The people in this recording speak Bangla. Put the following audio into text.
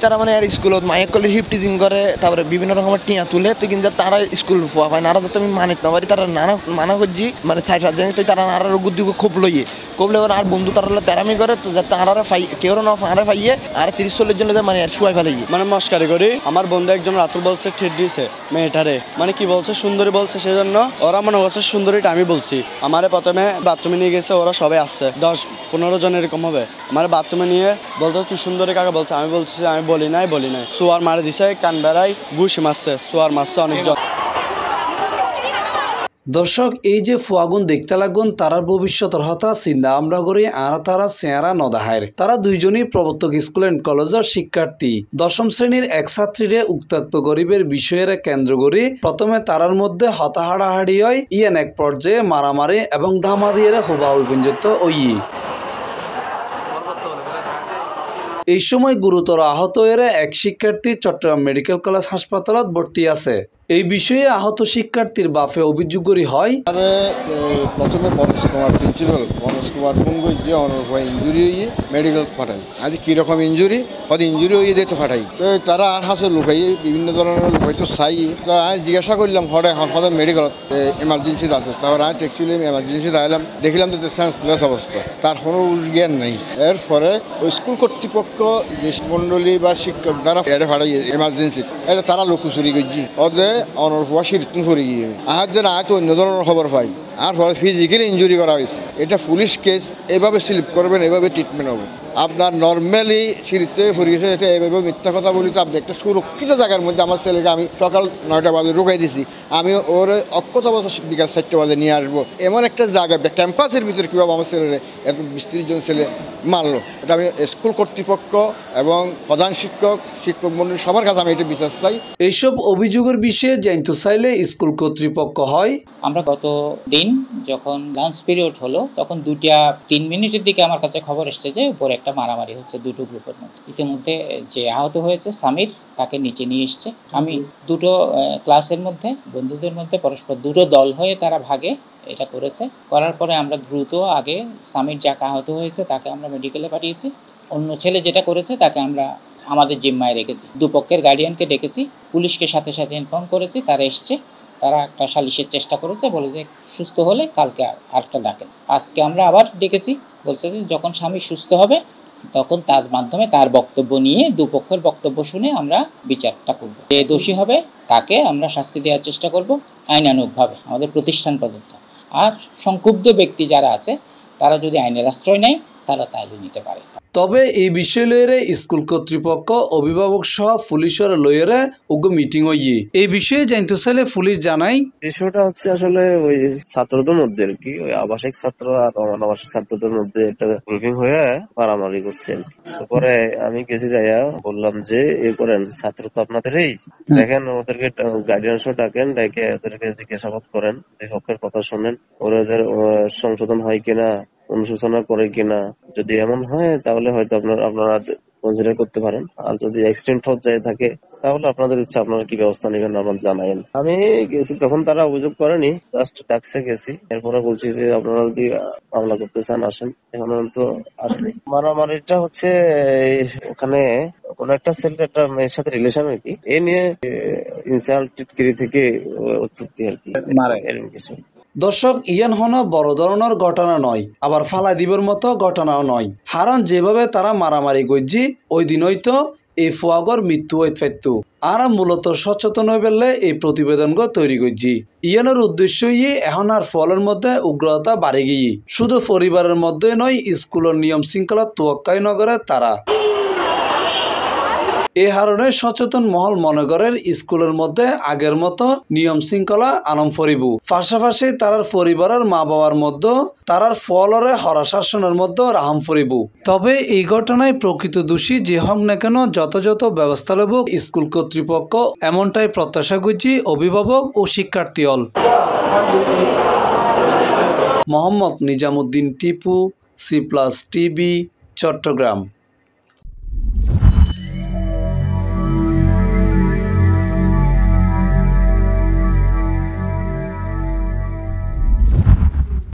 তারা মানে আর স্কুলত মাইক কলে হিপটিজিং করে তারপরে বিভিন্ন রকমের টিয়া তুলে তো কিন্তু তারা স্কুল ফুয়া পায় নারা তো আমি মানিত না পারি তারা নানা মানা করছি মানে সাইড জানি তো তারা নারার গুদ্দি খুব লইয়ে কবলে আর বন্ধু তারা তেরামি করে তো তারা ফাই কেউ না ফাঁড়ে ফাইয়ে আর 30-40 জন মানে আর শুয়াই ফেলে মানে মস্কারি করি। আমার বন্ধু একজন রাতুল বলছে ঠেট দিয়েছে মেয়েটারে, মানে কি বলছে সুন্দরী বলছে, সেজন্য ওরা মনে করছে সুন্দরীটা আমি বলছি। আমারে প্রথমে বাথরুমে নিয়ে গেছে, ওরা সবাই আসছে 10-15 জন এরকম হবে। আমার বাথরুমে নিয়ে বলতো তুই সুন্দরী কাকে বলছে, আমি বলছি আমি বলি নাই সোয়ার মারে দিছে, কান বেড়াই ঘুষি মারছে, সোয়ার মারছে অনেকজন। দর্শক এই যে ফুয়াগুন দেখতে লাগুন তারার ভবিষ্যতের হতা চিন্তা আমরা করি আর তারা চেহারা নদাহার। তারা দুইজনই প্রবর্তক স্কুল এন্ড কলেজের শিক্ষার্থী। 10ম শ্রেণীর এক ছাত্রীরে উত্ত্যক্ত গরিবের বিষয়ের কেন্দ্র করে প্রথমে তারার মধ্যে হতাহাড়াহাড়ি হয়, ইয়ান এক পর্যায়ে মারামারি এবং ধামাদিয়ে হোবা পর্যন্ত ওই। এই সময় গুরুতর আহত এরা এক শিক্ষার্থী চট্টগ্রাম মেডিকেল কলেজ হাসপাতালত ভর্তি আছে। এই বিষয়ে আহত শিক্ষার্থীর বাপে অভিযোগ করি হয় প্রথমে পরশ কুমার প্রিন্সিপাল পরশ কুমার ফোন করছে অনর ইঞ্জুরি হয়ে মেডিকেল পাঠাই। আজ কীরকম ইঞ্জুরি কত ইঞ্জুরি হয়ে দিতে পাঠাই তো তারা আর হাসে লুকাই বিভিন্ন ধরনের লুকাইতো চাই। তো আমি জিজ্ঞাসা করলাম হরে হঠাৎ মেডিকেলত এমার্জেন্সিতে আছে, তারপর আমি ট্যাক্সি এমার্জেন্সিতে আইলাম, দেখলাম যে সেন্সলেস অবস্থা, তার কোনো জ্ঞান নেই। এরপরে স্কুল কর্তৃপক্ষ মন্ডলী বা শিক্ষক দ্বারা এটা পাঠাই এমার্জেন্সি, এটা তারা লুকোচুরি করছি ওদের অনর ফুয়া সিরতুন করে গিয়ে আহার যেন আজ অন্য ধরনের খবর পাই। আর পরে ফিজিক্যালি ইঞ্জুরি করা হয়েছে, এটা পুলিশ কেস, এভাবে স্লিপ করবেন, এভাবে ট্রিটমেন্ট হবে। আপনার নর্মালি সিঁড়িতে পড়ে গেছে, এটা এভাবে মিথ্যা কথা বলি তো আপনি একটা সুরক্ষিত জায়গার মধ্যে আমার ছেলেকে আমি সকাল 9টা বাজে ঢুকাই দিছি, আমি ওর অক্ষত বছর বিকাল 4টা বাজে নিয়ে আসবো। এমন একটা জায়গা ক্যাম্পাসের ভিতরে কীভাবে আমার ছেলেরে এত 20-30 জন ছেলে মারলো, এটা আমি স্কুল কর্তৃপক্ষ এবং প্রধান শিক্ষক মন্ডলী সবার কাছে আমি এটা বিশ্বাস চাই। এইসব অভিযোগের বিষয়ে জানতে চাইলে স্কুল কর্তৃপক্ষ হয় আমরা গত দিন যখন লাঞ্চ পিরিয়ড হলো তখন 2টা 3 মিনিটের দিকে আমার কাছে খবর এসেছে যে উপরে একটা মারামারি হচ্ছে দুটো গ্রুপের মধ্যে। ইতিমধ্যে যে আহত হয়েছে সামির, তাকে নিচে নিয়ে এসছে। আমি দুটো ক্লাসের মধ্যে বন্ধুদের মধ্যে পরস্পর দুটো দল হয়ে তারা ভাগে এটা করেছে। করার পরে আমরা দ্রুত আগে সামির যাকে আহত হয়েছে তাকে আমরা মেডিকেলে পাঠিয়েছি। অন্য ছেলে যেটা করেছে তাকে আমরা আমাদের জিম্মায় রেখেছি। দুপক্ষের গার্ডিয়ানকে ডেকেছি, পুলিশকে সাথে সাথে ইনফর্ম করেছি, তারা এসছে। তারা একটা সালিশের চেষ্টা করেছে, বলে যে সুস্থ হলে কালকে আরেকটা ডাকেন। আজকে আমরা আবার ডেকেছি, বলছে যে যখন স্বামী সুস্থ হবে তখন তার মাধ্যমে তার বক্তব্য নিয়ে দুপক্ষের বক্তব্য শুনে আমরা বিচারটা করব। যে দোষী হবে তাকে আমরা শাস্তি দেওয়ার চেষ্টা করব আইনানুগভাবে, আমাদের প্রতিষ্ঠান প্রদত্ত। আর সংক্ষুব্ধ ব্যক্তি যারা আছে তারা যদি আইনের আশ্রয় নেয় তারা তাহলে নিতে পারে। তবে এই বিষয় লইরে স্কুল কর্তৃপক্ষ অভিভাবক সহ পুলিশের লইরে উগ্র মিটিং হইয়ে এই বিষয়ে জানতে চাইলে পুলিশ জানাই বিষয়টা হচ্ছে আসলে ওই ছাত্রদের মধ্যে আর কি, ওই আবাসিক ছাত্র আর অনাবাসিক ছাত্রদের মধ্যে একটা গ্রুপিং হয়ে মারামারি করছে। তারপরে আমি গেছি যাইয়া বললাম যে এ করেন ছাত্র তো আপনাদেরই, দেখেন ওদেরকে গার্ডিয়ান সহ ডাকেন, ডেকে ওদেরকে জিজ্ঞাসাবাদ করেন, পক্ষের কথা শোনেন, ওদের সংশোধন হয় কিনা, অনুশোচনা করে কিনা। যদি এমন হয় তাহলে হয়তো আপনারা কনসিডার করতে পারেন, আর যদি এক্সটেন্ড পর্যায়ে থাকে তাহলে আপনাদের ইচ্ছা, আপনারা কি ব্যবস্থা নেবেন আমার জানায়েন। আমি গেছি তখন তারা অভিযোগ করেনি, জাস্ট ডাকছে গেছি। এরপরে বলছি যে আপনারা যদি মামলা করতে চান আসেন, এখন তো আসেনি। মারামারিটা হচ্ছে ওখানে কোন একটা ছেলের একটা মেয়ের সাথে রিলেশন আর কি, এ নিয়ে ইনসাল্ট টিটকিরি থেকে উৎপত্তি আর কি, এরকম কিছু। দর্শক ইয়ান হন বড় ধরনের ঘটনা নয়, আবার ফালাই দিবার মতো ঘটনাও নয়। কারণ যেভাবে তারা মারামারি করছি ওই দিন হয়তো এই ফুয়াগর মৃত্যু হইতে পারত। আর মূলত সচেতন হয়ে পেলে এই প্রতিবেদন তৈরি করছি। ইয়ানোর উদ্দেশ্য এখন আর ফলের মধ্যে উগ্রতা বাড়ে গিয়ে শুধু পরিবারের মধ্যে নয়, স্কুলের নিয়ম শৃঙ্খলা তোয়াক্কাই নগরে তারা। এই কারণে সচেতন মহল মনে করেন স্কুলের মধ্যে আগের মতো নিয়ম শৃঙ্খলা আনম ফরিব। পাশাপাশি তারার পরিবারের মা বাবার মধ্যে তারার ফলরে হরাশাসনের মধ্যে রাহাম ফরিব। তবে এই ঘটনায় প্রকৃত দোষী যে হোক না কেন যথাযথ ব্যবস্থা লব স্কুল কর্তৃপক্ষ, এমনটাই প্রত্যাশা করছি অভিভাবক ও শিক্ষার্থী হল। Mohammad Nizamuddin Tipu, C+ TV, Chittagong.